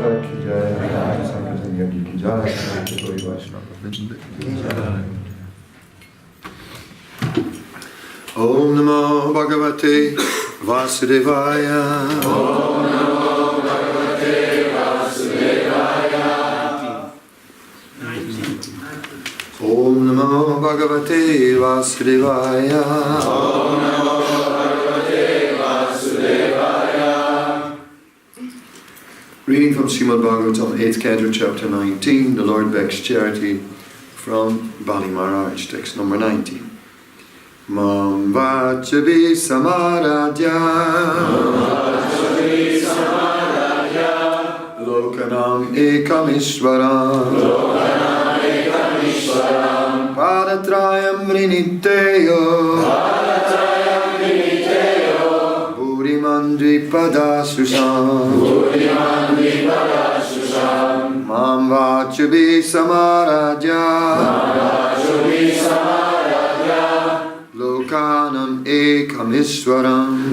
Radha ki jai, Sankirtan Yagi ki jai, Sankirtan Vaishnava Vrinda ki jai. Om Namo Bhagavate Vasudevaya. Om Namo Bhagavate Vasudevaya. Om Namo Bhagavate Vasudevaya. Om Namo Bhagavate Vasudevaya. Reading from Srimad-bhagavatam, 8th canto, chapter 19, the Lord begs charity from Bali Maharaj, text number 19. Mam vachavi samaradhya, lokanam ekam ishvaram, padatrayam vriniteyo, burimandri padasusam, mam vachavi samaradhya, Lokanam ekam ishvaram,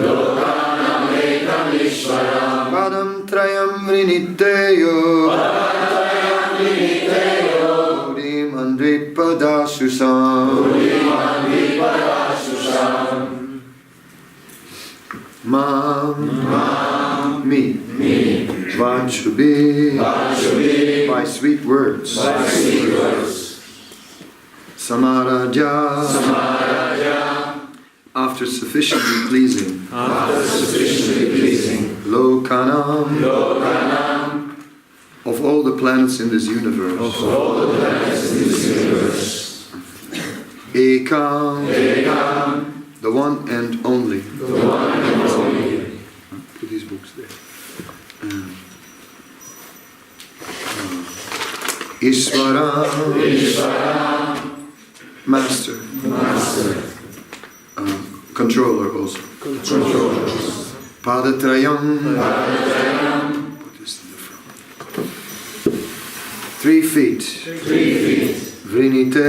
padam trayam vriniteyo, buddhim andripadasusam. Mam, me, vachubi, by sweet words, Samaradhya, after sufficiently pleasing, Lokanam, of all the planets in this universe, Ekam, the one and only. Put these books there. Ishvara, Master. Controller also. Padatrayam. Put this in the front. 3 feet. Vrinite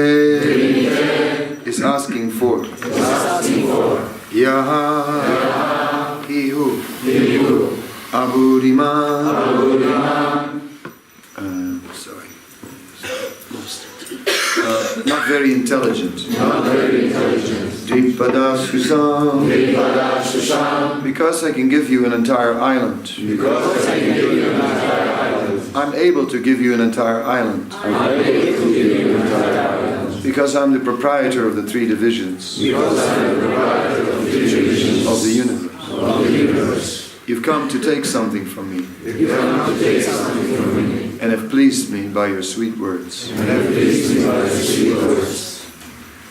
is asking for. Yaha. He who. Aburiman. Sorry. Not very intelligent. Dripada-susam. Because I can give you an entire island. I'm able to give you an entire island. Because I'm the proprietor of the 3 divisions of the universe. You've come to take something from me. And have pleased me by your sweet words.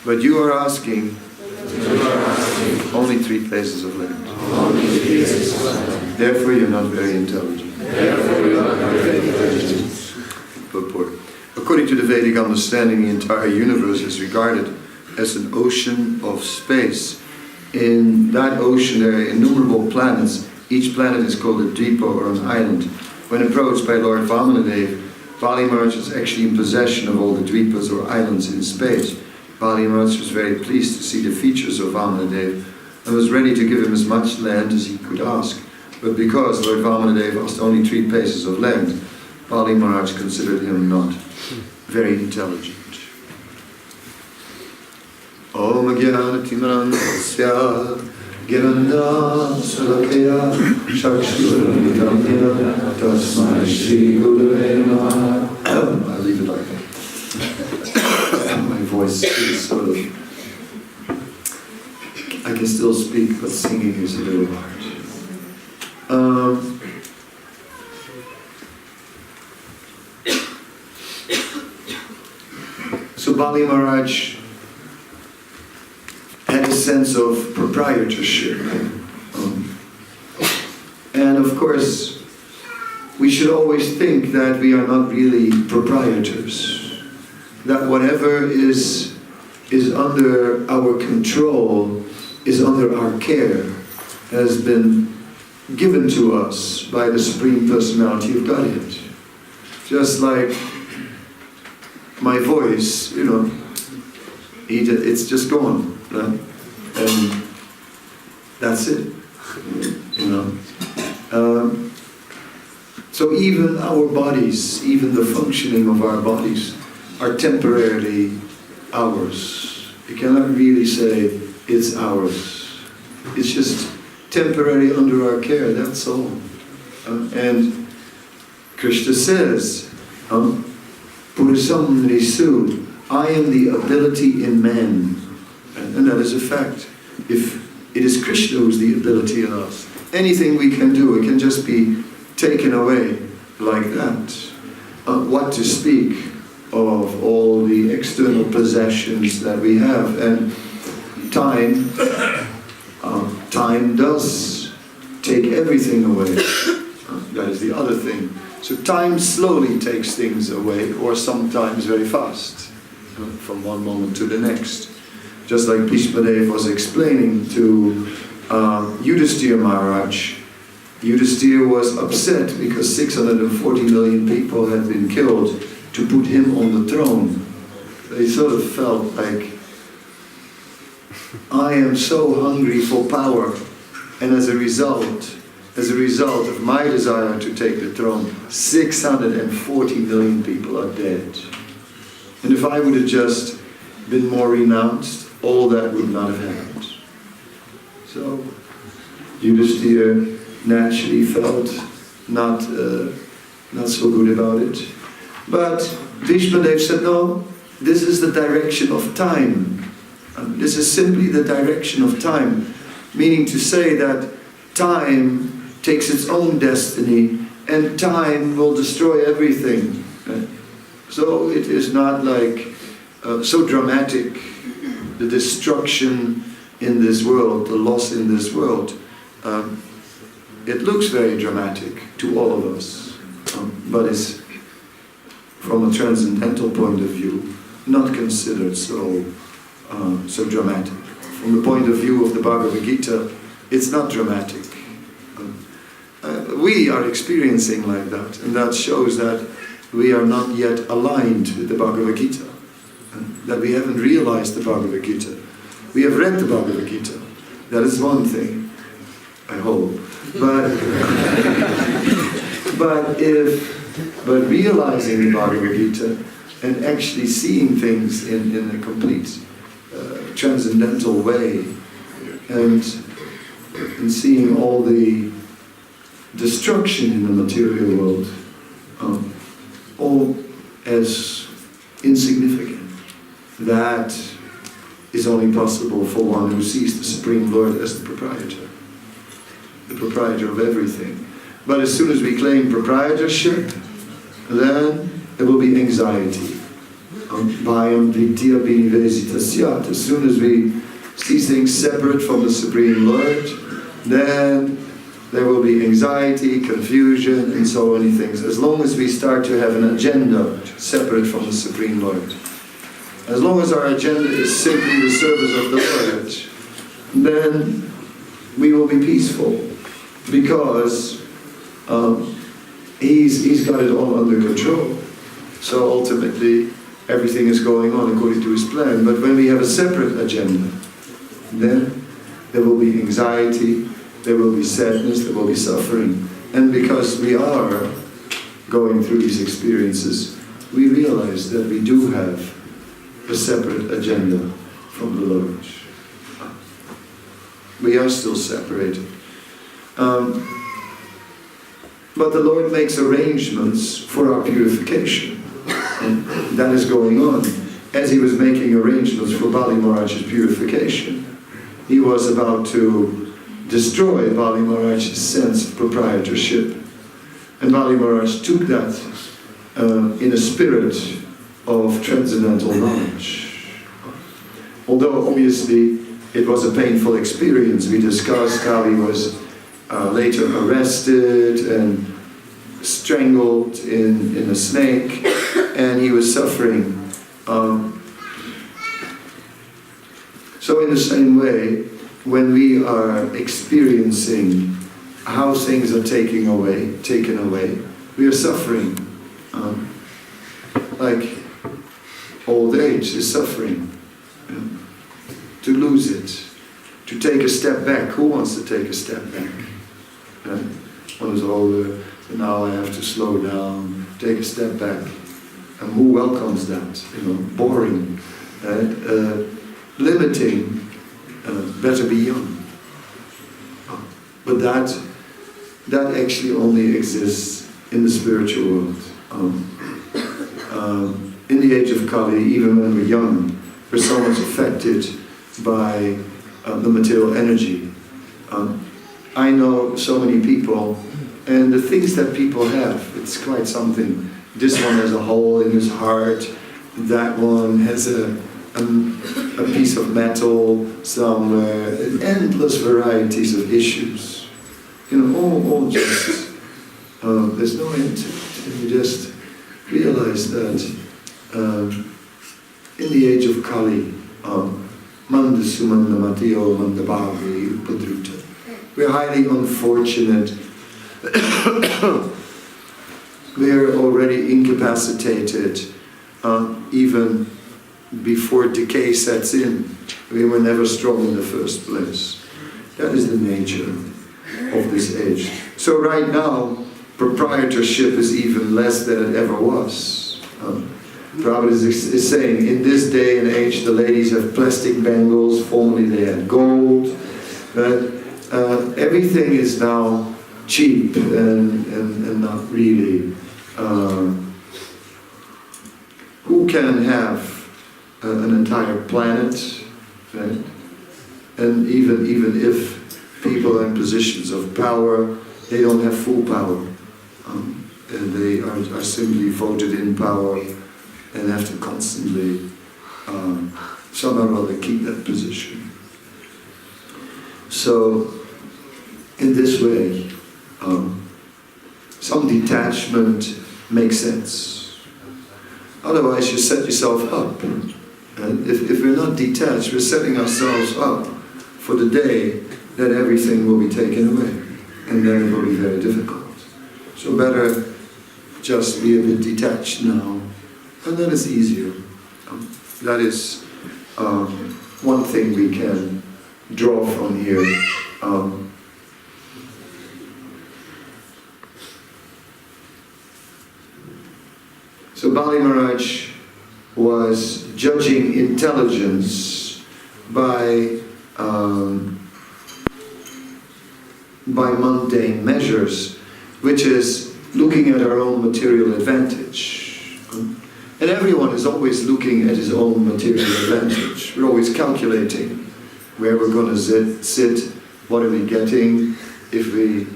But you are asking only 3 places of land. Therefore you're not very intelligent. Purport. According to the Vedic understanding, the entire universe is regarded as an ocean of space. In that ocean there are innumerable planets. Each planet is called a dvipa or an island. When approached by Lord Vamanadev, Bali Maharaj was actually in possession of all the dvipas or islands in space. Bali Maharaj was very pleased to see the features of Vamanadev and was ready to give him as much land as he could ask. But because Lord Vamanadev asked only 3 places of land, Bali Maharaj considered him not very intelligent. Om Gyana Timarandasya Giranda Sulakya Shakshurvidamya Tasmai Shri Gurave Namaha. I'll leave it like that. My voice is sort of... I can still speak, but singing is a little hard. So Bali Maharaj had a sense of proprietorship. And of course, we should always think that we are not really proprietors. That whatever is under our control, is under our care, has been given to us by the Supreme Personality of Godhead. Just like my voice, it's just gone. And that's it. So even our bodies, even the functioning of our bodies, are temporarily ours. You cannot really say it's ours. It's just temporary under our care, that's all. And Krishna says, Purusam Nisu, I am the ability in man. And that is a fact. If it is Krishna who is the ability in us, anything we can do, it can just be taken away like that. What to speak of all the external possessions that we have. And time does take everything away. That is the other thing. So time slowly takes things away, or sometimes very fast, from one moment to the next. Just like Bhishma was explaining to Yudhisthira Maharaj. Yudhisthira was upset because 640 million people had been killed to put him on the throne. He sort of felt like, I am so hungry for power, and as a result of my desire to take the throne, 640 million people are dead. And if I would have just been more renounced, all that would not have happened. So Yudhisthira naturally felt not so good about it. But Bhishma said, no, this is the direction of time. This is simply the direction of time. Meaning to say that time takes its own destiny, and time will destroy everything. So it is not like so dramatic, the destruction in this world, the loss in this world. It looks very dramatic to all of us, but it's, from a transcendental point of view, not considered so dramatic. From the point of view of the Bhagavad Gita, it's not dramatic. We are experiencing like that, and that shows that we are not yet aligned with the Bhagavad Gita, that we haven't realized the Bhagavad Gita. We have read the Bhagavad Gita, that is one thing, I hope. But realizing the Bhagavad Gita and actually seeing things in a complete transcendental way, and seeing all the destruction in the material world all as insignificant. That is only possible for one who sees the Supreme Lord as the proprietor of everything. But as soon as we claim proprietorship, then there will be anxiety. As soon as we see things separate from the Supreme Lord, then there will be anxiety, confusion, and so many things. As long as we start to have an agenda separate from the Supreme Lord. As long as our agenda is simply the service of the Lord, then we will be peaceful. Because he's got it all under control. So ultimately, everything is going on according to his plan. But when we have a separate agenda, then there will be anxiety, there will be sadness, there will be suffering. And because we are going through these experiences, we realize that we do have a separate agenda from the Lord. We are still separated. But the Lord makes arrangements for our purification. And that is going on. As he was making arrangements for Bali Maharaj's purification, he was about to destroy Bali Maharaj's sense of proprietorship. And Bali Maharaj took that in a spirit of transcendental knowledge. Although obviously it was a painful experience. We discussed how he was later arrested and strangled in a snake, and he was suffering. So in the same way, when we are experiencing how things are taken away, we are suffering. Like old age is suffering. To lose it, to take a step back. Who wants to take a step back? One is all So now I have to slow down, take a step back. And who welcomes that? Boring, limiting, better be young. But that actually only exists in the spiritual world. In the age of Kali, even when we're young, we're so much affected by the material energy. I know so many people, and the things that people have, it's quite something. This one has a hole in his heart, that one has a piece of metal somewhere, endless varieties of issues. All just, there's no end to it. And you just realize that in the age of Kali, Manda Sumanda Mateo Manda Bhagavati Upadruta, we're highly unfortunate. We're already incapacitated even before decay sets in. We were never strong in the first place. That is the nature of this age. So right now, proprietorship is even less than it ever was. Prabhupada is saying, in this day and age, the ladies have plastic bangles, formerly they had gold, but everything is now cheap and not really. Who can have an entire planet, right? And even if people are in positions of power, they don't have full power. And they are simply voted in power and have to constantly somehow or other keep that position. So, in this way, some detachment makes sense. Otherwise, you set yourself up. And if we're not detached, we're setting ourselves up for the day that everything will be taken away. And then it will be very difficult. So better just be a bit detached now. And then it's easier. That is one thing we can draw from here. So Bali Maharaj was judging intelligence by mundane measures, which is looking at our own material advantage. And everyone is always looking at his own material advantage. We're always calculating where we're going to sit, what are we getting. If we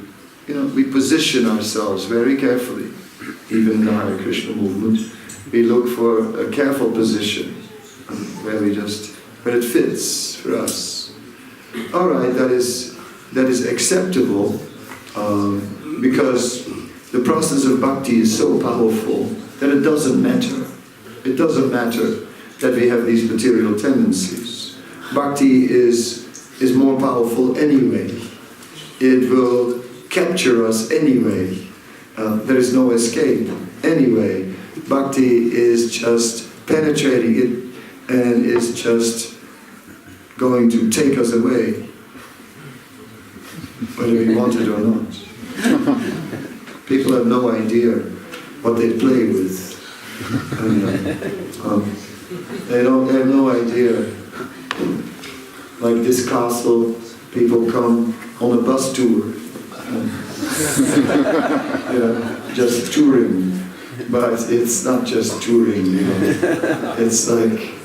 position ourselves very carefully. Even in the Hare Krishna movement, we look for a careful position where it fits for us. All right, that is acceptable because the process of bhakti is so powerful that it doesn't matter. It doesn't matter that we have these material tendencies. Bhakti is more powerful anyway. It will capture us anyway. There is no escape anyway. Bhakti is just penetrating it and is just going to take us away, whether we want it or not. People have no idea what they play with. They have no idea. Like this castle, people come on a bus tour. Just touring, but it's not just touring, It's like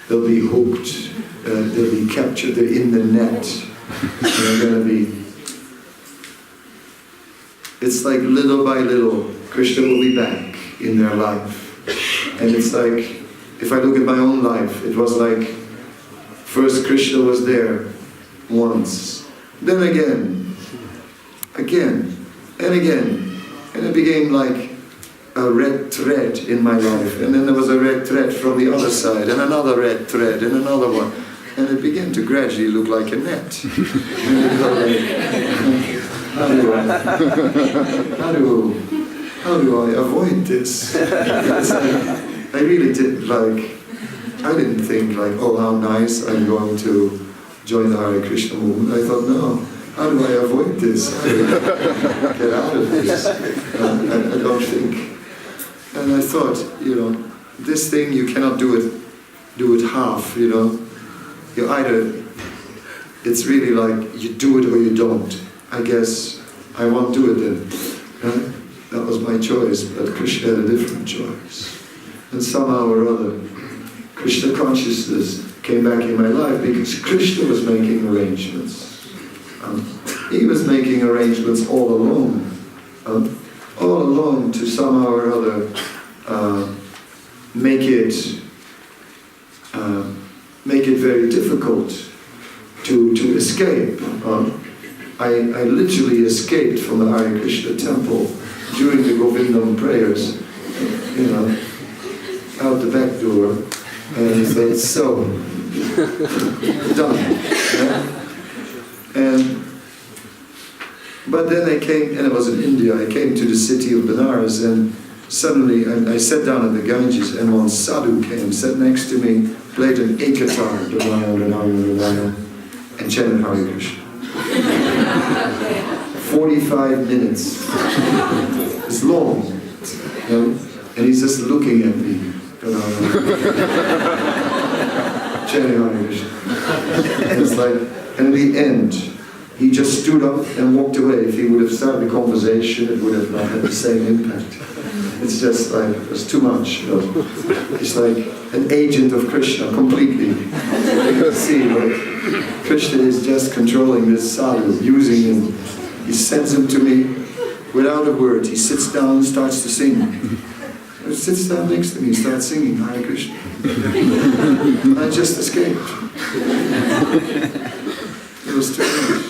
they'll be hooked, they'll be captured, they're in the net. They're going to be... It's like little by little, Krishna will be back in their life. And it's like, if I look at my own life, it was like, first Krishna was there once, then again, and again. And it became like a red thread in my life. And then there was a red thread from the other side, and another red thread, and another one. And it began to gradually look like a net. How do I avoid this? I really didn't I didn't think oh how nice, I'm going to join the Hare Krishna movement. I thought, no, how do I avoid this? How do I get out of this? I don't think. And I thought, this thing you cannot do it half, You either, it's really like you do it or you don't. I guess I won't do it then. That was my choice, but Krishna had a different choice. And somehow or other, Krishna consciousness came back in my life because Krishna was making arrangements. He was making arrangements all along. All along to somehow or other make it very difficult to escape. I literally escaped from the Hare Krishna temple during the Govindam prayers, out the back door, and said, so, done. But then I came, and I was in India, I came to the city of Benares, and suddenly I sat down at the Ganges, and one sadhu came, sat next to me, played an e-guitar, and chanted Hare Krishna. 45 minutes. It's long, and he's just looking at me. Chanting Hare Krishna. And it's like, and in the end, he just stood up and walked away. If he would have started a conversation, it would have not had the same impact. It's just like, it's too much. It's like an agent of Krishna, completely. You can see, Krishna is just controlling this sadhu, using him. He sends him to me without a word. He sits down and starts to sing. He sits down next to me, starts singing Hare Krishna. I just escaped. It was too much.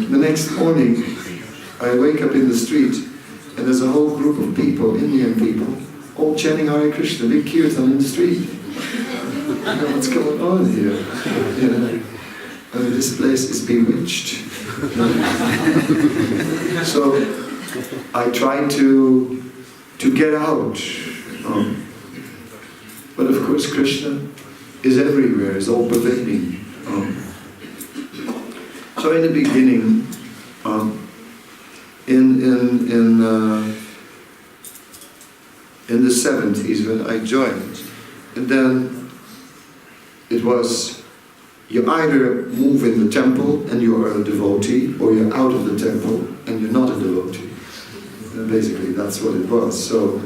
The next morning, I wake up in the street, and there's a whole group of people, Indian people, all chanting Hare Krishna, big kirtan in the street. What's going on here? This place is bewitched. So I tried to get out. But of course Krishna is everywhere, is all pervading. So in the beginning, in the 70s when I joined, and then it was, you either move in the temple and you are a devotee, or you're out of the temple and you're not a devotee. And basically that's what it was. So,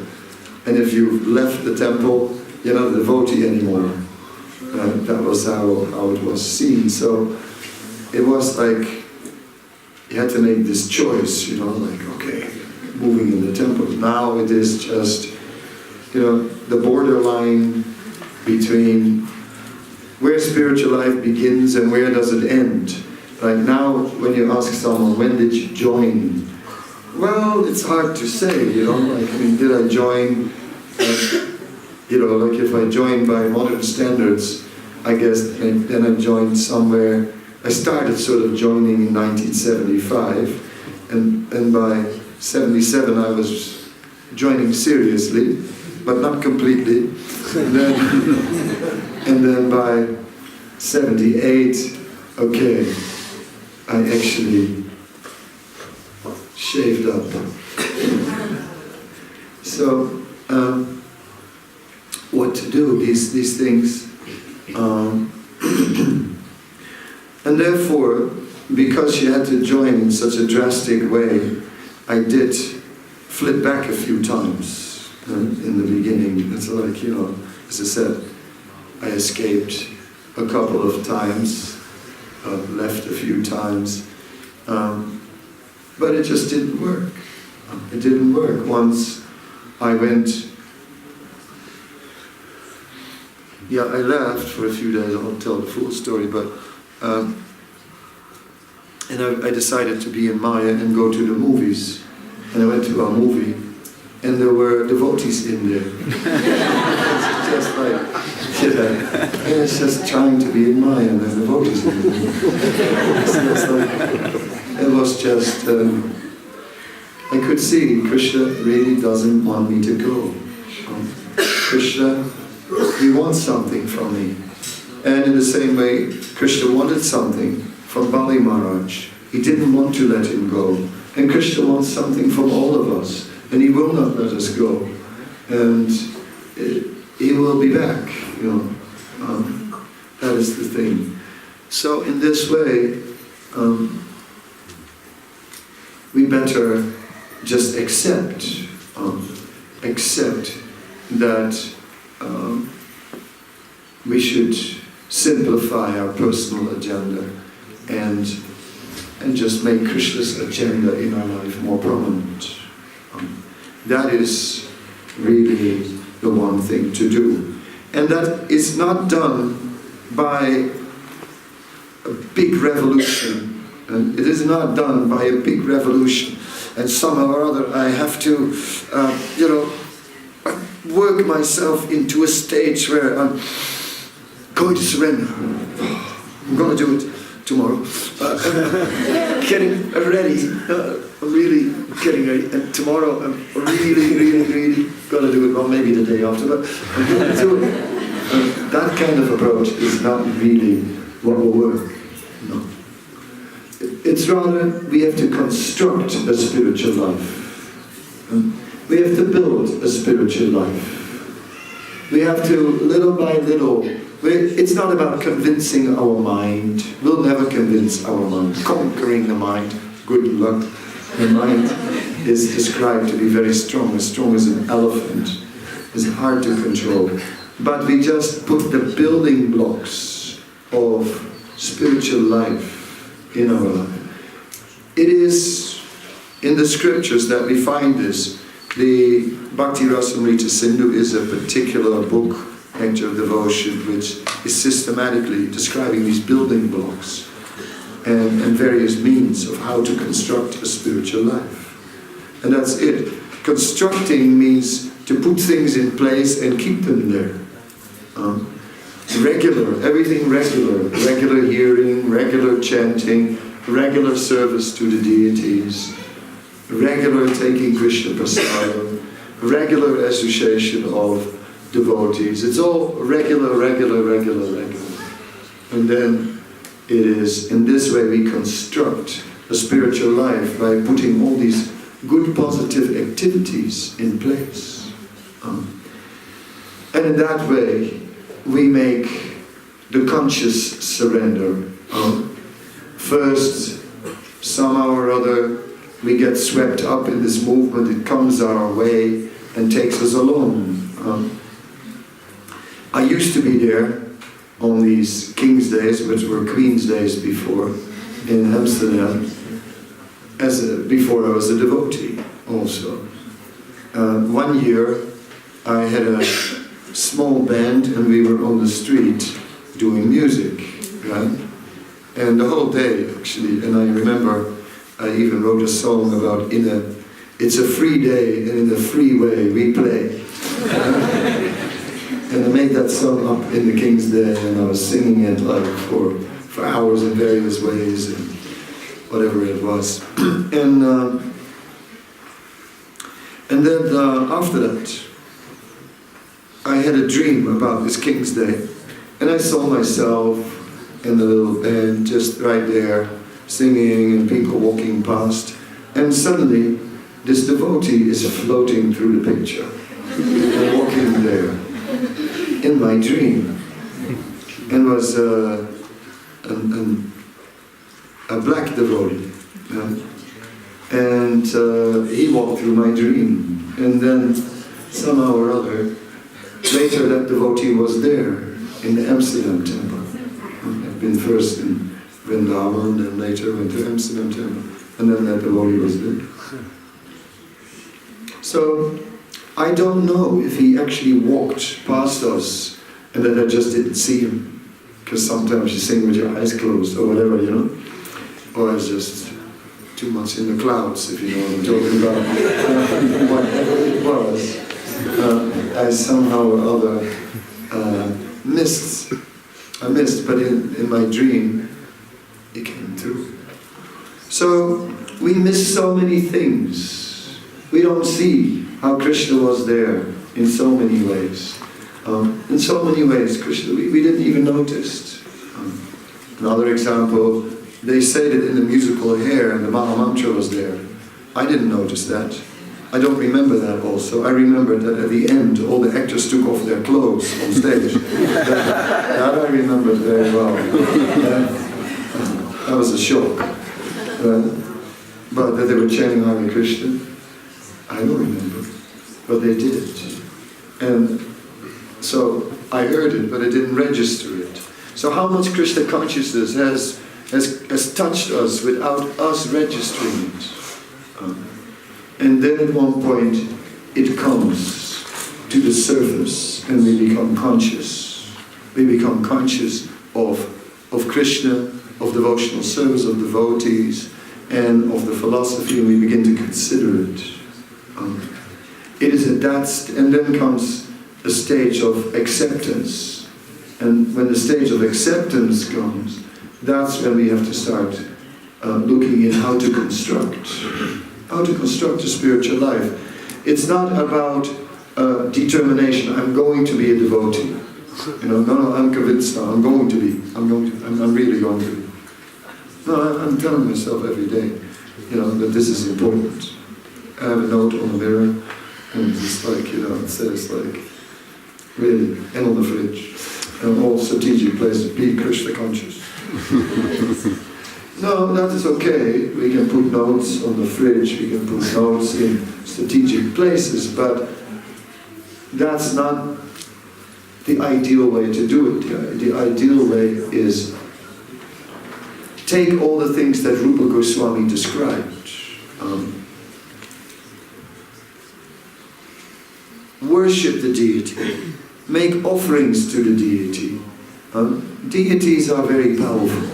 and if you've left the temple, you're not a devotee anymore. That was how it was seen. So it was like you had to make this choice, like, okay, moving in the temple. Now it is just, the borderline between where spiritual life begins and where does it end. Like now, when you ask someone, when did you join? Well, it's hard to say, did I join, like if I joined by modern standards, I guess then I joined somewhere. I started sort of joining in 1975, and by 77 I was joining seriously, but not completely. And then by 78, okay, I actually shaved up. So, what to do? These things. And therefore, because she had to join in such a drastic way, I did flip back a few times in the beginning. It's like, as I said, I escaped a couple of times, left a few times, but it just didn't work. It didn't work. Once I went, I left for a few days. I won't tell the full story, but and I decided to be in Maya and go to the movies. And I went to a movie, and there were devotees in there. It's just like, and it's just trying to be in Maya, and there are devotees in there. It was just, I could see Krishna really doesn't want me to go. Krishna, he wants something from me. And in the same way, Krishna wanted something from Bali Maharaj. He didn't want to let him go. And Krishna wants something from all of us, and he will not let us go. And he will be back, that is the thing. So in this way, we better just accept that we should simplify our personal agenda and just make Krishna's agenda in our life more prominent. That is really the one thing to do. And that is not done by a big revolution. And it is not done by a big revolution. And somehow or other I have to, work myself into a stage where I'm going to surrender. I'm going to do it tomorrow. Getting ready. I'm really getting ready. And tomorrow I'm really going to do it. Well, maybe the day after, but I'm going to do it. That kind of approach is not really what will work. No. It's rather, we have to construct a spiritual life. We have to build a spiritual life. We have to, little by little, it's not about convincing our mind. We'll never convince our mind. Conquering the mind, good luck. The mind is described to be very strong as an elephant. It's hard to control. But we just put the building blocks of spiritual life in our life. It is in the scriptures that we find this. The Bhakti Rasamrita Sindhu is a particular book, Nectar of Devotion, which is systematically describing these building blocks and various means of how to construct a spiritual life. And that's it. Constructing means to put things in place and keep them there. Everything regular hearing, regular chanting, regular service to the deities, regular taking Krishna prasadam, regular association of devotees. It's all regular. And then it is in this way we construct a spiritual life by putting all these good positive activities in place. And in that way we make the conscious surrender. First, somehow or other, we get swept up in this movement, it comes our way and takes us along. I used to be there on these King's Days, which were Queen's Days before, in Amsterdam, before I was a devotee also. One year I had a small band and we were on the street doing music, right? And the whole day actually, and I remember I even wrote a song about it's a free day and in a free way we play. And I made that song up in the King's Day and I was singing it like for hours in various ways and whatever it was. And then after that, I had a dream about this King's Day. And I saw myself in the little band just right there, singing and people walking past. And suddenly, this devotee is floating through the picture and walking there in my dream. And was a black devotee. And he walked through my dream. And then somehow or other, later that devotee was there in the Amsterdam temple. I'd been first in Vrindavan, then later went to Amsterdam temple, and then that devotee was there. So I don't know if he actually walked past us and that I just didn't see him, because sometimes you sing with your eyes closed or whatever, or it's just too much in the clouds, if you know what I'm talking about. Whatever it was, I somehow or other missed, but in my dream, it came through. So we miss so many things. We don't see how Krishna was there in so many ways. In so many ways, Krishna, we didn't even notice. Another example, they said it in the musical Hare and the Maha Mantra was there. I didn't notice that. I don't remember that also. I remember that at the end all the actors took off their clothes on stage. that I remembered very well. That was a shock. But that they were chanting Hare Krishna, I don't remember. But they did it. And so I heard it, but I didn't register it. So how much Krishna consciousness has touched us without us registering it. And then at one point it comes to the surface and we become conscious. We become conscious of Krishna, of devotional service, of devotees, and of the philosophy, and we begin to consider it. It is at that, and then comes a stage of acceptance. And when the stage of acceptance comes, that's when we have to start looking at how to construct a spiritual life. It's not about determination. I'm going to be a devotee. No, I'm convinced now. I'm really going to be. No, I'm telling myself every day, that this is important. I have a note on the mirror, and it's like, it says like, really, and on the fridge, and all strategic places, be Krishna conscious. No, that is okay. We can put notes on the fridge, we can put notes in strategic places, but that's not the ideal way to do it. The ideal way is take all the things that Rupa Goswami described. Worship the deity. Make offerings to the deity. Deities are very powerful.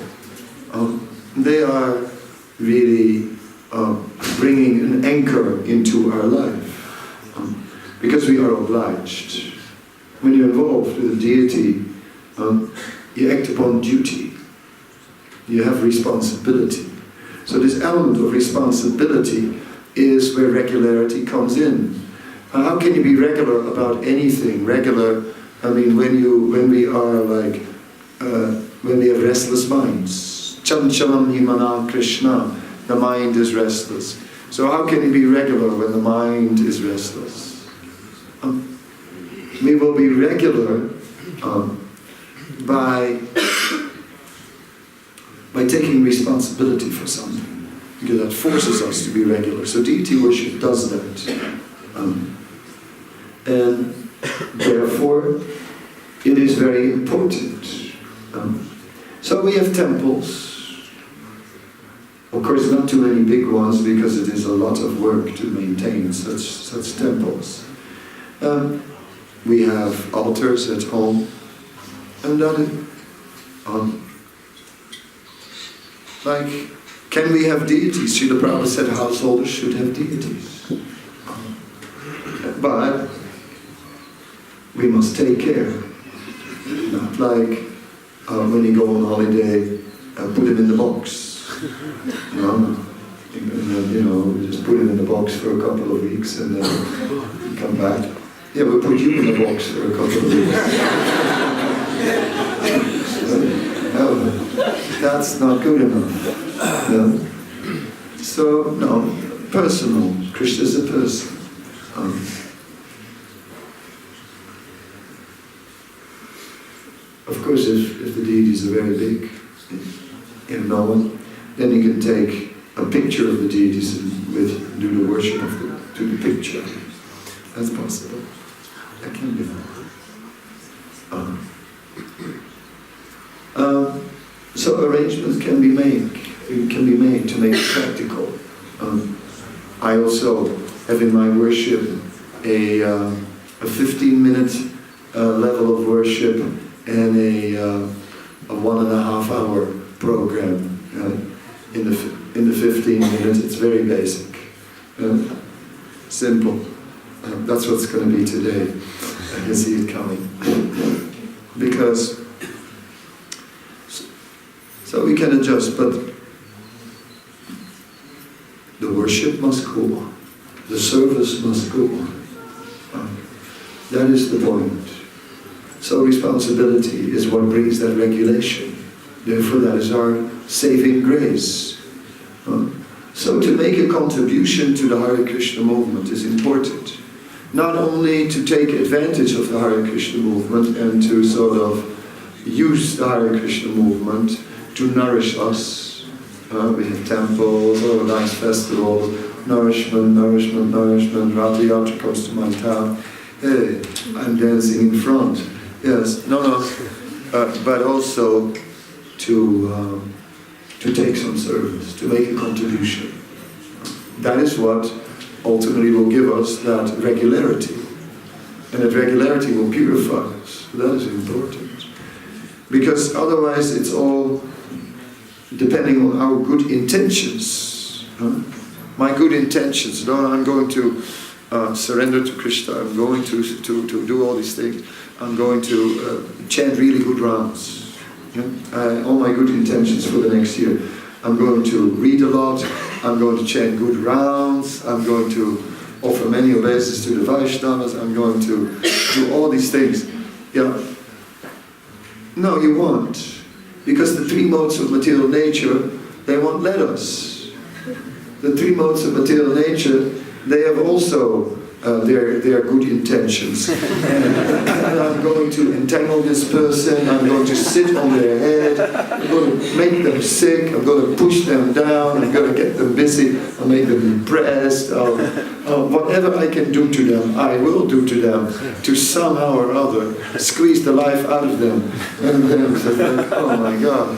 They are really bringing an anchor into our life. Because we are obliged. When you're involved with a deity, you act upon duty. You have responsibility. So this element of responsibility is where regularity comes in. How can you be regular about anything? Regular, I mean, when we have restless minds. Chanchalam himana Krishna, the mind is restless. So how can you be regular when the mind is restless? We will be regular by taking responsibility for something, because that forces us to be regular. So deity worship does that. And therefore, it is very important. So we have temples. Of course, not too many big ones, because it is a lot of work to maintain such temples. We have altars at home, and then, can we have deities? Srila Prabhupada said householders should have deities. But we must take care. Not like when you go on holiday, put it in the box. Just put it in the box for a couple of weeks and then come back. Yeah, we'll put you in the box for a couple of weeks. No, that's not good enough. No. So, no, personal. Krishna is a person. Of course, if the deities are very big, known, then you can take a picture of the deities and do the worship to the picture. That's possible. That can be done. So arrangements can be made to make it practical. I also have in my worship a 15-minute level of worship and a 1.5 hour program. In the 15 minutes, it's very basic, simple. That's what's going to be today. I can see it coming. Because, so we can adjust, but the worship must go on. The service must go on. That is the point. So responsibility is what brings that regulation. Therefore, that is our saving grace. So to make a contribution to the Hare Krishna movement is important. Not only to take advantage of the Hare Krishna movement and to sort of use the Hare Krishna movement to nourish us. We have temples, nice festivals, nourishment, Ratha Yatra comes to my town. Hey, I'm dancing in front. Yes, but also to take some service, to make a contribution. That is what ultimately will give us that regularity. And that regularity will purify us. That is important. Because otherwise it's all depending on our good intentions. My good intentions, I'm going to surrender to Krishna, I'm going to do all these things, I'm going to chant really good rounds. All my good intentions for the next year. I'm going to read a lot, I'm going to chant good rounds, I'm going to offer many obeisances to the Vaishnavas, I'm going to do all these things. No, you won't. Because the three modes of material nature, they won't let us. The three modes of material nature, they have also their good intentions. And I'm going to entangle this person, I'm going to sit on their head, I'm going to make them sick, I'm going to push them down, I'm going to get them busy, I'll make them impressed, whatever I can do to them, I will do to them, to somehow or other squeeze the life out of them. And then it's like, oh my God,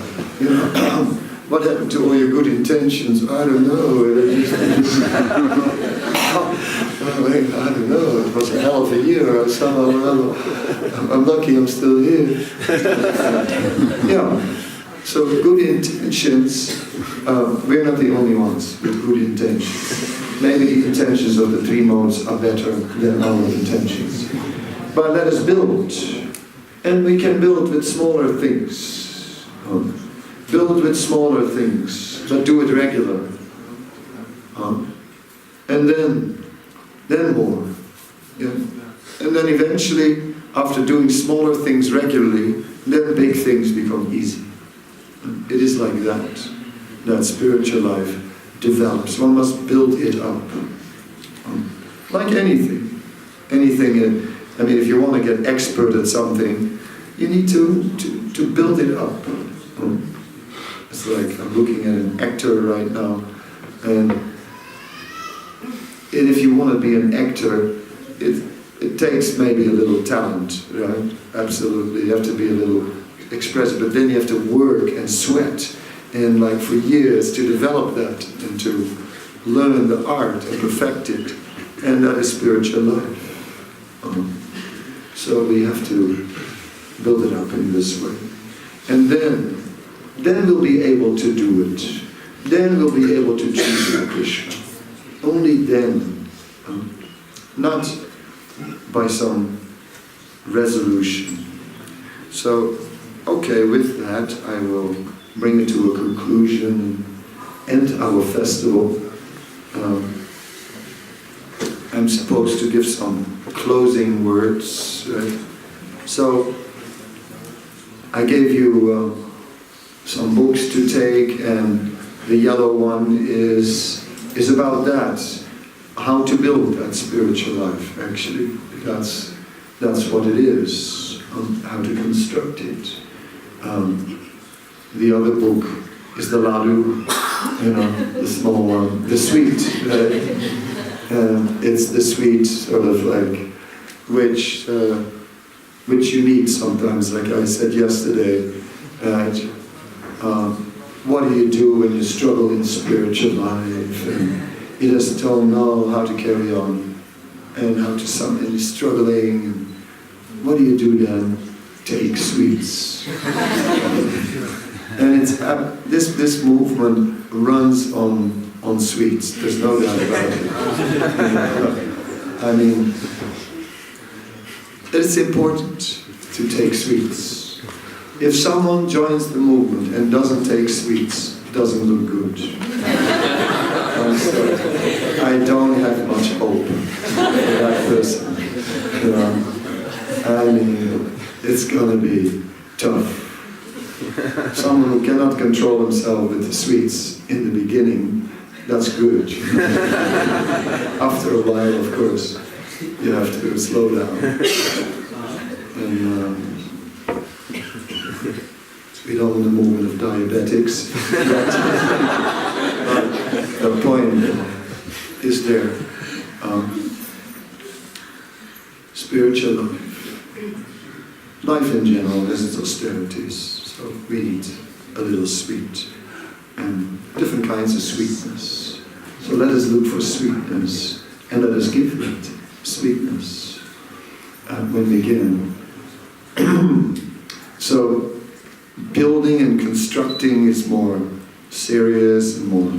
what happened to all your good intentions? I don't know. I don't know, it was a hell of a year or somehow or other. I'm lucky I'm still here. So good intentions, we're not the only ones with good intentions. Maybe the intentions of the three modes are better than our intentions. But let us build. And we can build with smaller things. Build with smaller things, but do it regular. And then more. And then eventually, after doing smaller things regularly, then big things become easy. It is like that spiritual life develops. One must build it up. Like anything. If you want to get expert at something, you need to build it up. It's like I'm looking at an actor right now, and if you want to be an actor, it takes maybe a little talent, right? Absolutely, you have to be a little expressive, but then you have to work and sweat, and like for years to develop that and to learn the art and perfect it, and that is spiritual life. So we have to build it up in this way, and then we'll be able to do it. Then we'll be able to choose Krishna. Only then, not by some resolution. So, okay, with that I will bring it to a conclusion and end our festival. I'm supposed to give some closing words. Right? So, I gave you some books to take, and the yellow one is about that, how to build that spiritual life. Actually, that's what it is, how to construct it. The other book is the Ladu, the small one, the sweet. It's the sweet sort of like which you need sometimes, like I said yesterday. What do you do when you struggle in spiritual life and you just don't know how to carry on and how to and you're struggling? And what do you do then? Take sweets. And it's this movement runs on sweets. There's no doubt about it. It's important to take sweets. If someone joins the movement and doesn't take sweets, it doesn't look good. I don't have much hope for that person. It's gonna be tough. someone who cannot control himself with the sweets in the beginning, that's good. After a while, of course, you have to slow down. And we don't want the movement of diabetics. But the point is there. Spiritual life in general has its austerities, so we need a little sweet and different kinds of sweetness. So let us look for sweetness and let us give that sweetness when we begin. So building and constructing is more serious and more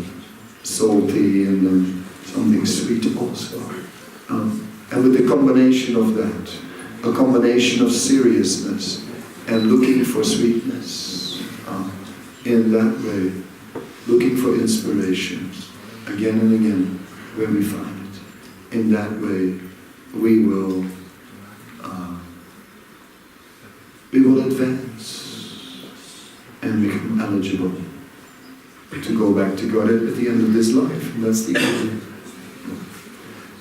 salty and something sweet also. And with the combination of that, a combination of seriousness and looking for sweetness, in that way, looking for inspiration again and again where we find it. In that way, we will advance and become eligible to go back to God at the end of this life. And that's the end.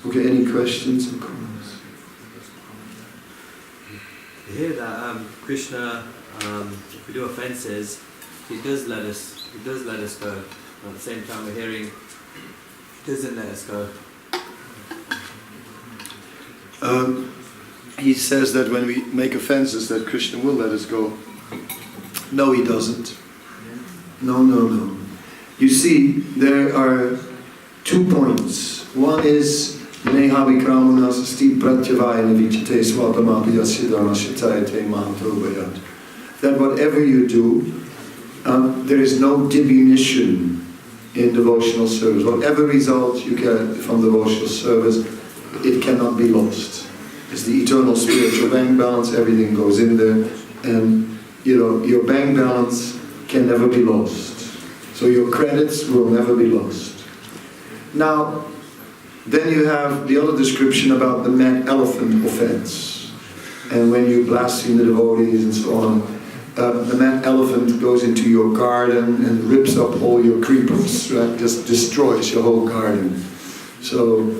Okay, any questions or comments? We hear that Krishna, if we do offences, he does let us go. At the same time, we're hearing he doesn't let us go. He says that when we make offences, that Krishna will let us go. No, he doesn't. No. You see, there are 2 points. One is that whatever you do, there is no diminution in devotional service. Whatever result you get from devotional service, it cannot be lost. It's the eternal spiritual bank balance, everything goes in there, and your bank balance can never be lost. So your credits will never be lost. Now, then you have the other description about the mad elephant offense. And when you blaspheme the devotees and so on, the mad elephant goes into your garden and rips up all your creepers, right? Just destroys your whole garden. So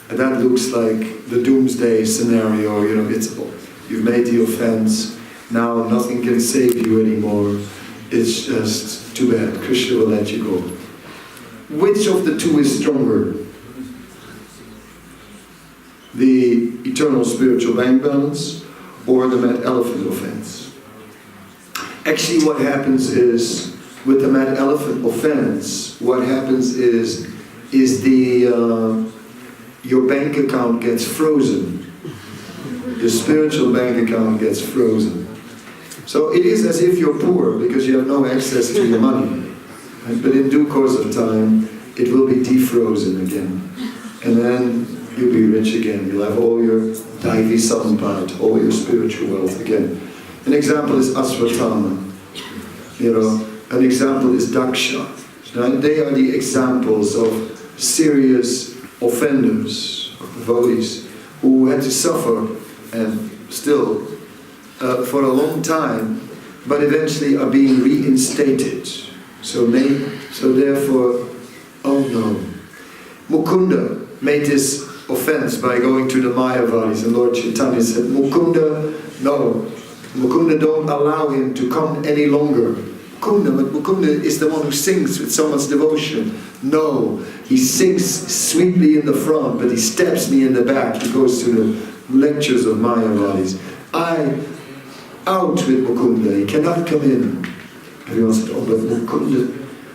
that looks like the doomsday scenario, you've made the offense, now nothing can save you anymore. It's just too bad, Krishna will let you go. Which of the two is stronger? The eternal spiritual bank balance or the mad elephant offense? Actually what happens is, with the mad elephant offense, what happens is your bank account gets frozen. Your spiritual bank account gets frozen. So it is as if you're poor because you have no access to your money. Right? But in due course of time, it will be defrozen again. And then you'll be rich again. You'll have all your Daivi Sampad, all your spiritual wealth again. An example is Asvatthama. An example is Daksha. Right? They are the examples of serious offenders, devotees, who had to suffer and still for a long time, but eventually are being reinstated. So therefore, oh no. Mukunda made this offense by going to the Mayavadis, and Lord Chaitanya said, Mukunda, no. Mukunda, don't allow him to come any longer. Mukunda is the one who sings with so much devotion. No, he sings sweetly in the front, but he stabs me in the back. He goes to the lectures of Mayavadis. Out with Mukunda, he cannot come in. Everyone said, oh, but Mukunda.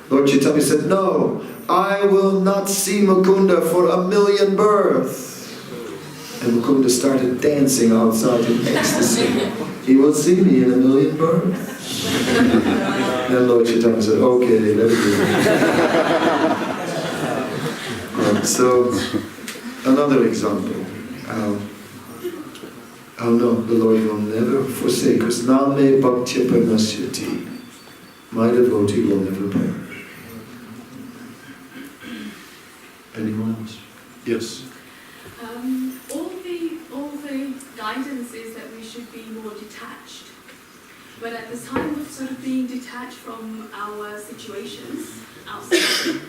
Lord Chaitanya said, no, I will not see Mukunda for 1,000,000 births. And Mukunda started dancing outside in ecstasy. He will see me in 1,000,000 births. Then Lord Chaitanya said, okay, let it go. So, another example. Oh no, the Lord will never forsake us. Name bhaktya parnasyati. My devotee will never perish. Anyone else? Yes. All the guidance is that we should be more detached. but at the time of sort of being detached from our situations outside,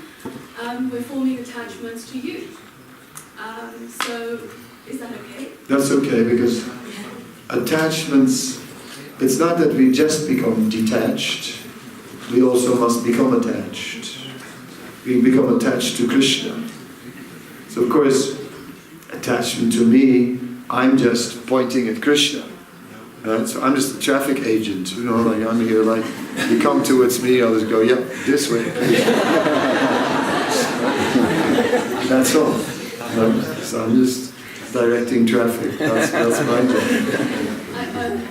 we're forming attachments to you. So, is that okay? That's okay, because attachments, it's not that we just become detached, we also must become attached. We become attached to Krishna. So of course, attachment to me, I'm just pointing at Krishna. Right? So I'm just a traffic agent, you know, like I'm here, like, you come towards me, I'll just go, yep, this way. That's all. So I'm just directing traffic, that's my job.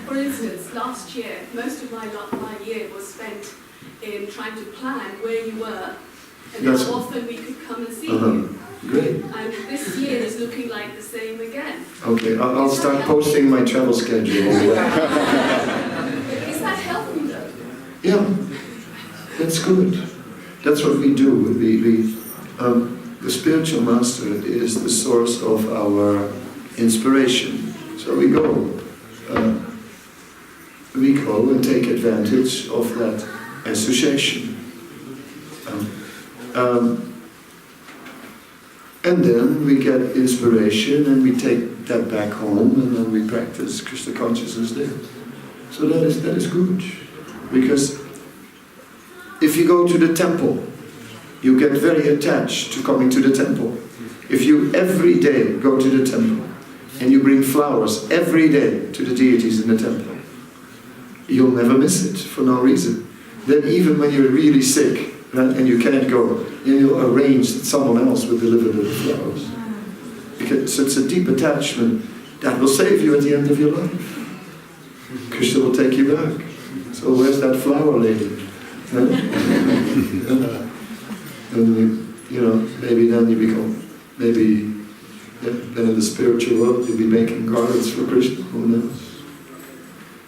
For instance, last year, most of my year was spent in trying to plan where you were and how often we could come and see you. Great. And this year is looking like the same again. Okay, I'll start posting my travel schedule. Is that helping though? Yeah, that's good. That's what we do. The spiritual master is the source of our inspiration. So we go and take advantage of that association. And then we get inspiration and we take that back home and then we practice Krishna consciousness there. So that is good. Because if you go to the temple, you get very attached to coming to the temple. If you every day go to the temple and you bring flowers every day to the deities in the temple, you'll never miss it for no reason. Then even when you're really sick, right, and you can't go, you'll arrange that someone else will deliver the flowers. Because it's a deep attachment that will save you at the end of your life. Krishna will take you back. So where's that flower lady? And maybe then you become, then in the spiritual world you'll be making garlands for Krishna, who knows?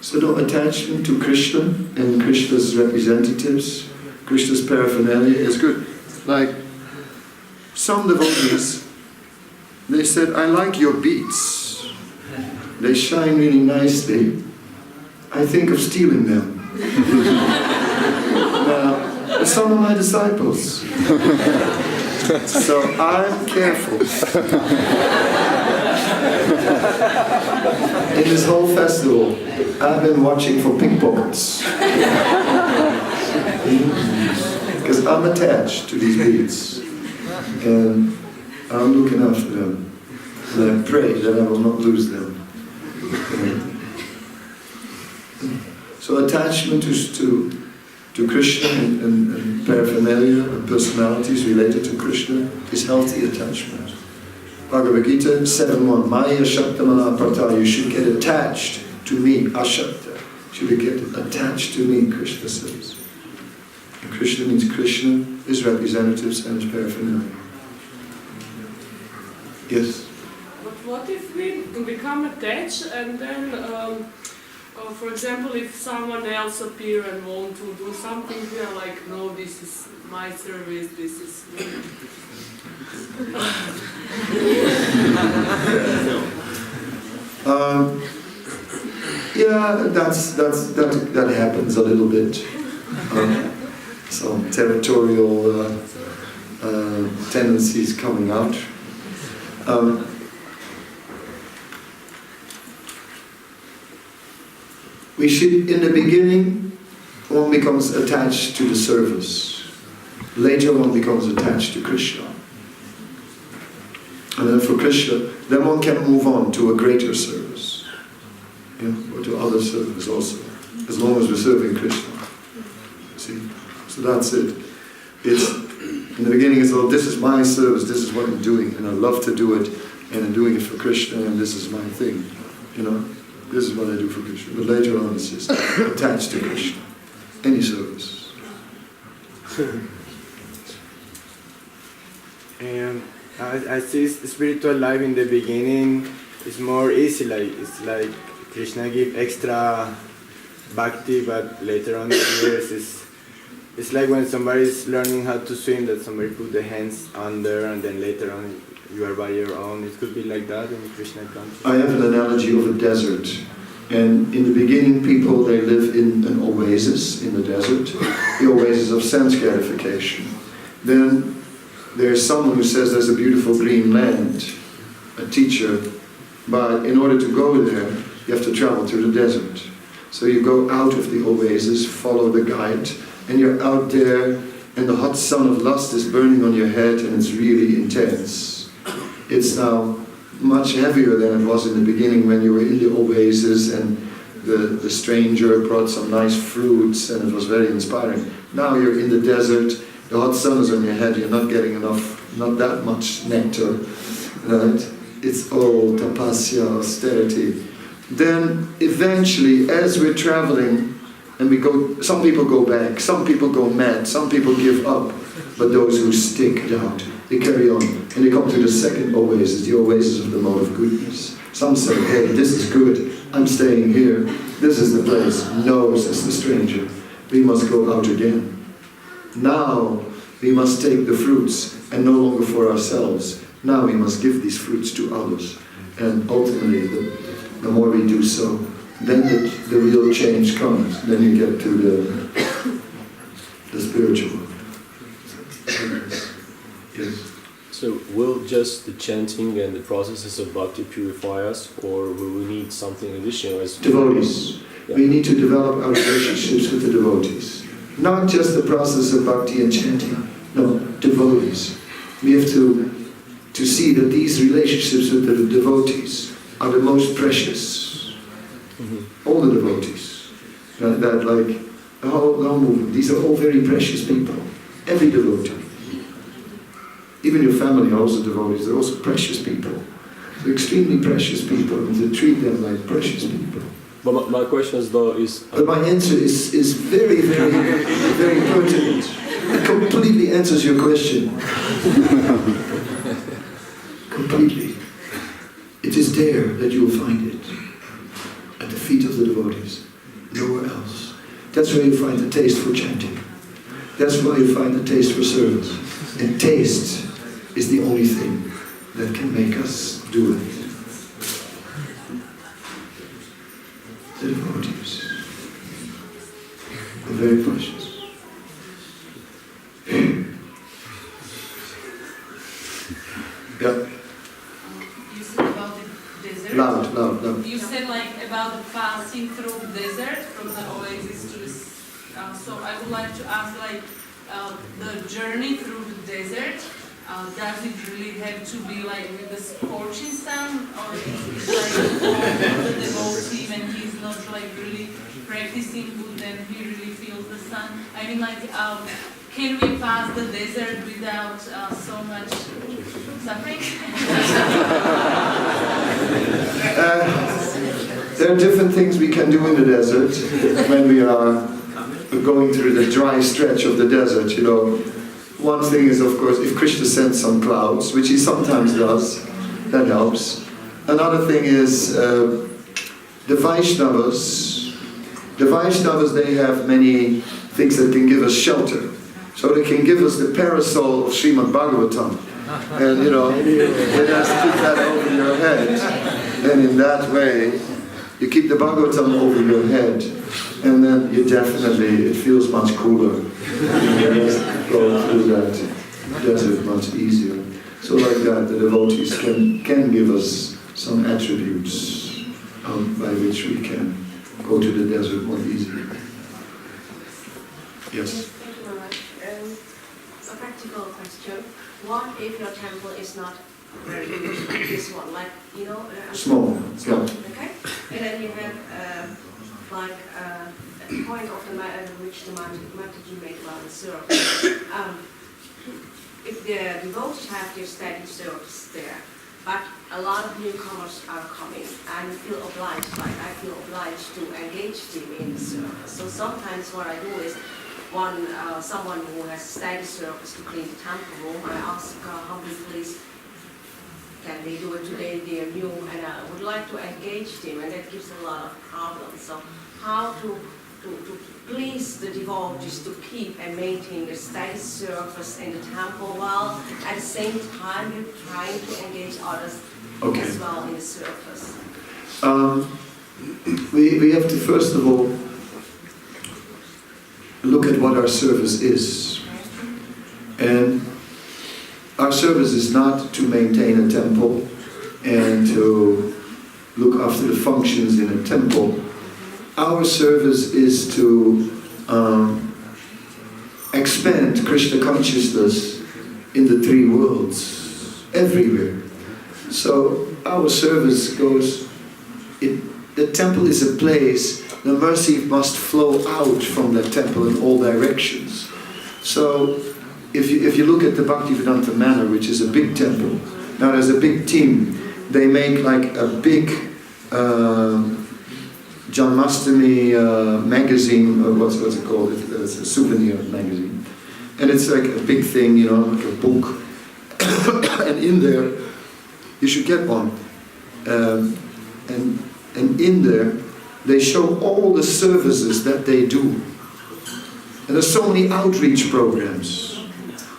So no attachment to Krishna and Krishna's representatives, Krishna's paraphernalia is good. Like some devotees, they said, I like your beads. They shine really nicely. I think of stealing them. Now, some of my disciples. So I'm careful. In this whole festival, I've been watching for pickpockets. Because I'm attached to these beads. And I'm looking after them. And I pray that I will not lose them. So attachment to Krishna and paraphernalia and personalities related to Krishna is healthy attachment. Bhagavad Gita 7.1 Maya Shaktamana Partha, you should get attached to me, Ashakta. You should get attached to me, Krishna says. And Krishna means Krishna, his representatives and his paraphernalia. Yes? But what if we become attached and then for example, if someone else appear and want to do something, we are like, no, this is my service, this is me. Yeah, that happens a little bit. Some territorial tendencies coming out. We should, in the beginning, one becomes attached to the service. Later one becomes attached to Krishna. And then for Krishna, then one can move on to a greater service. Or to other service also. As long as we're serving Krishna. See? So that's it. It's, in the beginning it's, this is my service, this is what I'm doing, and I love to do it, and I'm doing it for Krishna, and this is my thing. This is what I do for Krishna. But later on it's just attached to Krishna. Any service. And I see spiritual life in the beginning is more easy, it's like Krishna give extra bhakti, but later on in the years it's like when somebody is learning how to swim, that somebody put the hands under and then later on you are by your own. It could be like that in Krishna consciousness. I have an analogy of a desert. And in the beginning, people, they live in an oasis in the desert, the oasis of sense gratification. Then there's someone who says there's a beautiful green land, a teacher, but in order to go there, you have to travel through the desert. So you go out of the oasis, follow the guide, and you're out there, and the hot sun of lust is burning on your head, and it's really intense. It's now much heavier than it was in the beginning when you were in the oasis and the stranger brought some nice fruits and it was very inspiring. Now you're in the desert, the hot sun is on your head, you're not getting enough, not that much nectar, right? It's all tapasya, austerity. Then eventually, as we're traveling, and we go, some people go back, some people go mad, some people give up, but those who stick it out, they carry on, and they come to the second oasis, the oasis of the mode of goodness. Some say, hey, this is good, I'm staying here, this is the place. No, says the stranger, we must go out again. Now, we must take the fruits, and no longer for ourselves. Now we must give these fruits to others. And ultimately, the more we do so, then the real change comes. Then you get to the spiritual. Yes. So will just the chanting and the processes of bhakti purify us, or will we need something additional? As Devotees. Yeah. We need to develop our relationships with the devotees. Not just the process of bhakti and chanting. No, devotees. We have to see that these relationships with the devotees are the most precious. All the devotees. That like the whole movement. These are all very precious people. Every devotee. Even your family are also devotees. They're also precious people. They're extremely precious people, and to treat them like precious people. But my question is though is... But my answer is very, very, very pertinent. It completely answers your question. Completely. It is there that you will find it. At the feet of the devotees. Nowhere else. That's where you find the taste for chanting. That's where you find the taste for service. And taste is the only thing that can make us do it. The devotees. They're very precious. Yeah. You said about the desert. Loud. You said like about the passing through the desert from the oasis to the. So I would like to ask like the journey through the desert. Does it really have to be like with the scorching sun, or is it like for the devotee when he's not like really practicing good, then he really feels the sun? I mean, like, can we pass the desert without so much suffering? There are different things we can do in the desert when we are going through the dry stretch of the desert, you know. One thing is, of course, if Krishna sends some clouds, which he sometimes does, that helps. Another thing is the Vaishnavas. The Vaishnavas, they have many things that can give us shelter. So they can give us the parasol of Srimad-bhagavatam. And, you know, they just keep that over your head. And in that way, you keep the Bhagavatam over your head. And then you definitely, it feels much cooler. You just go through that desert much easier. So like that, the devotees can give us some attributes by which we can go to the desert more easily. Yes? Thank you very much. A practical question. What if your temple is not very big, this one, like, you know... Small, yeah. Okay? And then you have like a point of the which the Mataji made around the syrup. If the devotees have their steady service there, but a lot of newcomers are coming, and feel obliged, like I feel obliged to engage them in the service. So sometimes what I do is, someone who has steady service to clean the temple room, I ask humbly, please, can they do it today? They are new, and I would like to engage them, and that gives a lot of problems. So how to please the devotees to keep and maintain the steady service in the temple while at the same time you're trying to engage others as well in the service. we have to first of all look at what our service is. And our service is not to maintain a temple and to look after the functions in a temple. Our service is to expand Krishna consciousness in the three worlds, everywhere. So our service goes, the temple is a place, the mercy must flow out from the temple in all directions. So if you look at the Bhaktivedanta Manor, which is a big temple, now there's a big team. They make like a big Janmashtami magazine, or what's it called? It's a souvenir magazine. And it's like a big thing, you know, like a book. And in there, you should get one. And in there, they show all the services that they do. And there's so many outreach programs.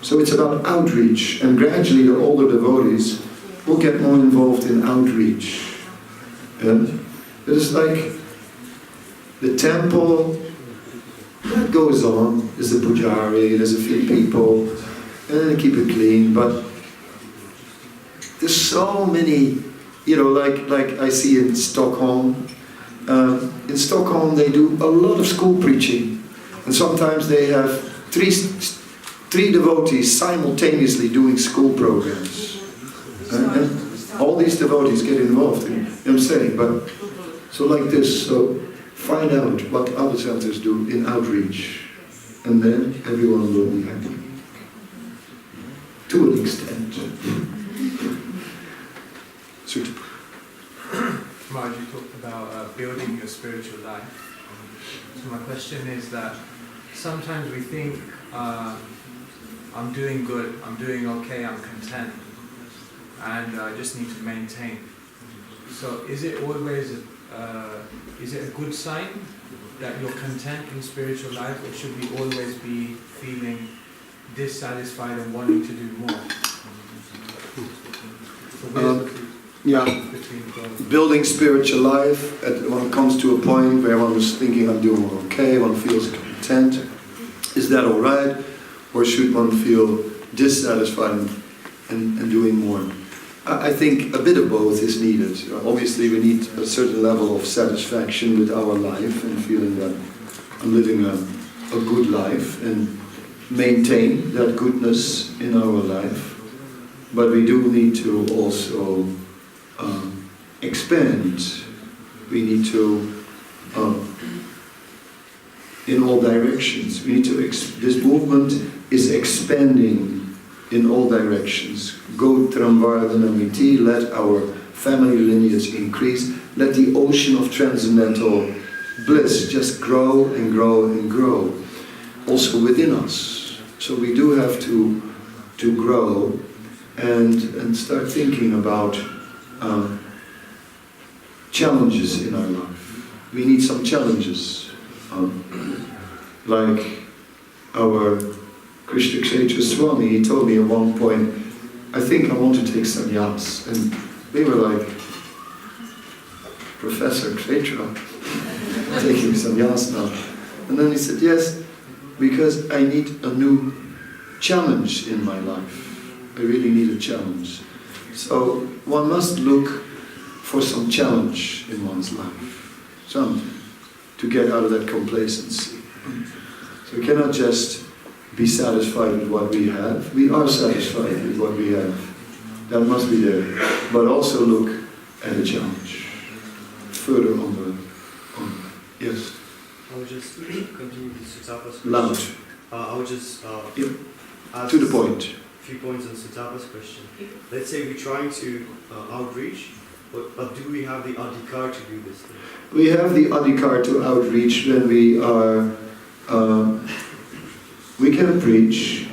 So it's about outreach, and gradually the older devotees will get more involved in outreach. And it's like the temple, that goes on. There's a pujari, there's a few people, and they keep it clean, but there's so many, you know, like I see in Stockholm. In Stockholm they do a lot of school preaching, and sometimes they have three devotees simultaneously doing school programs. And all these devotees get involved in, you know what I'm saying? But so like this, so find out what other centers do in outreach, and then everyone will be happy. To an extent. Raj, you talked about building your spiritual life. So my question is that sometimes we think, I'm doing good, I'm doing okay, I'm content, and I just need to maintain. So is it always, is it a good sign that you're content in spiritual life, or should we always be feeling dissatisfied and wanting to do more? Building spiritual life, one comes to a point where one is thinking, I'm doing okay, one feels content. Is that alright? Or should one feel dissatisfied and doing more? I think a bit of both is needed. Obviously we need a certain level of satisfaction with our life and feeling that I'm living a good life and maintain that goodness in our life. But we do need to also expand. We need to, in all directions. We need to. This movement is expanding in all directions. Go Tramvardhanamiti, let our family lineage increase. Let the ocean of transcendental bliss just grow and grow and grow, also within us. So we do have to grow and start thinking about challenges in our life. We need some challenges, like our Krishna Swami. He told me at one point, I think I want to take sannyas, and we were like, Professor Kshetra, taking sannyas now. And then he said, yes, because I need a new challenge in my life. I really need a challenge. So one must look for some challenge in one's life, to get out of that complacency. So we cannot just be satisfied with what we have. We are satisfied with what we have. That must be there. But also look at a challenge. Further on the yes. I would just continue with Sutapa's question. Loud. I would just ask to the point. A few points on Sutapa's question. Let's say we're trying to outreach, but do we have the adhikar to do this thing? We have the adhikar to outreach when we are, we can preach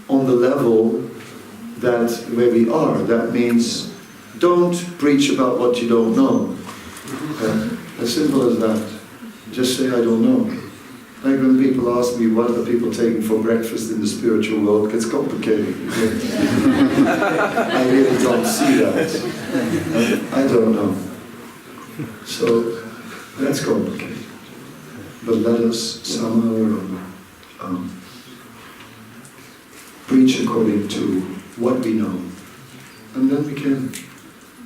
on the level that where we are. That means don't preach about what you don't know. As simple as that. Just say, I don't know. Like when people ask me what are people taking for breakfast in the spiritual world, it gets complicated. I really don't see that. I don't know. So That's complicated. But let us somehow or other preach according to what we know. And then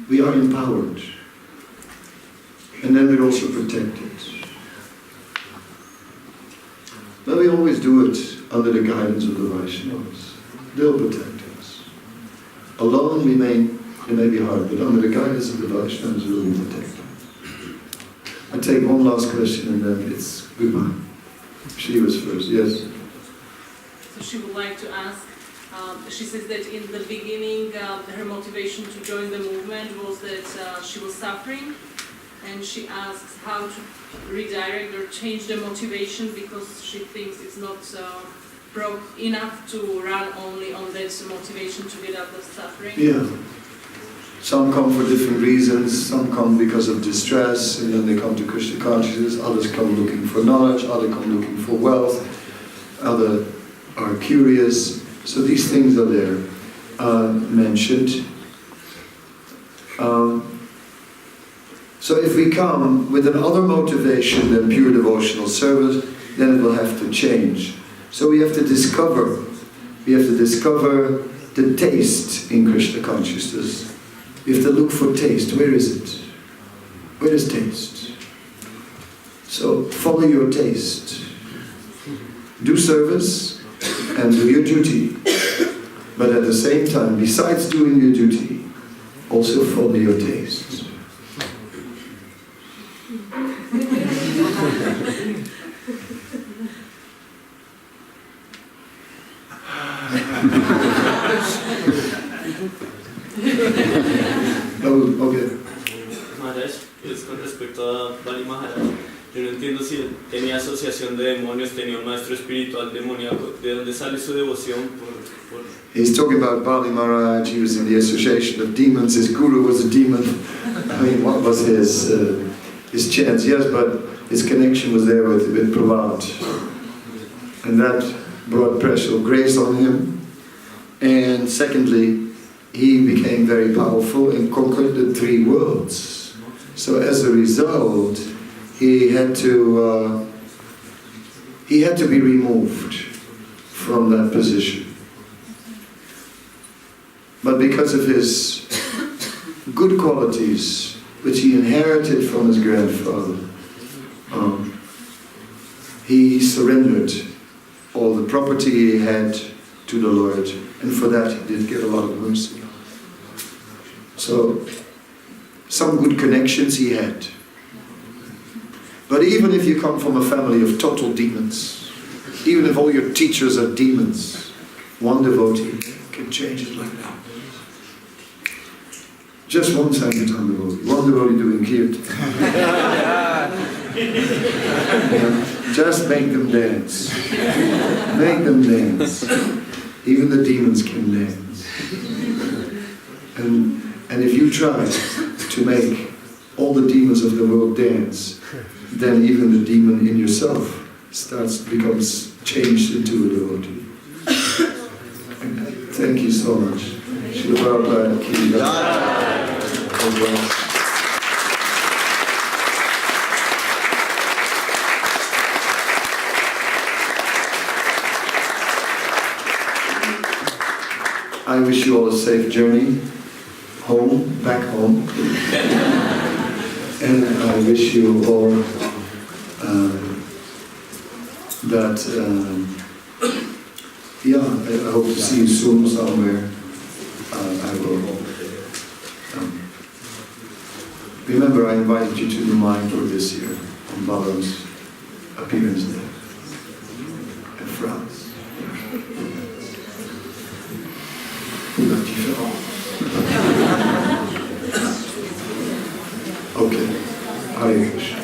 we are empowered. And then we're also protected. But we always do it under the guidance of the Vaishnavas. They'll protect us. Alone it may be hard, but under the guidance of the Vaishnavas we'll be protected. I take one last question and then it's goodbye. She was first, yes. So she would like to ask, she says that in the beginning her motivation to join the movement was that she was suffering, and she asks how to redirect or change the motivation because she thinks it's not enough to run only on that motivation to get out of suffering. Yeah. Some come for different reasons, some come because of distress, and then they come to Krishna consciousness, others come looking for knowledge, others come looking for wealth, others are curious. So these things are there mentioned. So if we come with another motivation than pure devotional service, then it will have to change. So we have to discover the taste in Krishna consciousness. We have to look for taste. Where is it? Where is taste? So follow your taste. Do service and do your duty. But at the same time, besides doing your duty, also follow your taste. Okay. Maharaj, es con respecto a Bali Maharaj. Yo no entiendo si tenía asociación de demonios, tenía un maestro espiritual demoníaco. ¿De dónde sale su devoción por... He's talking about Bali Maharaj. He was in the association of demons. His guru was a demon. I mean, what was his chance? Yes, but his connection was there with Prabhat. And that brought special grace on him. And secondly, he became very powerful and conquered the 3 worlds. So as a result, he had to be removed from that position. But because of his good qualities, which he inherited from his grandfather, he surrendered all the property he had to the Lord, and for that he did get a lot of mercy. So, some good connections he had. But even if you come from a family of total demons, even if all your teachers are demons, one devotee can change it like that. Just one Sankirtan devotee, one devotee doing kirtan. Just make them dance. Make them dance. Even the demons can dance. And if you try to make all the demons of the world dance, then even the demon in yourself becomes changed into a devotee. Thank you so much. Srila Prabhupada ki jai. I wish you all a safe journey home, back home. And I wish you all I hope to see you soon somewhere. I will. Remember, I invited you to the Mayapur this year on Balaram's appearance there in France. Okay. Hare Krishna.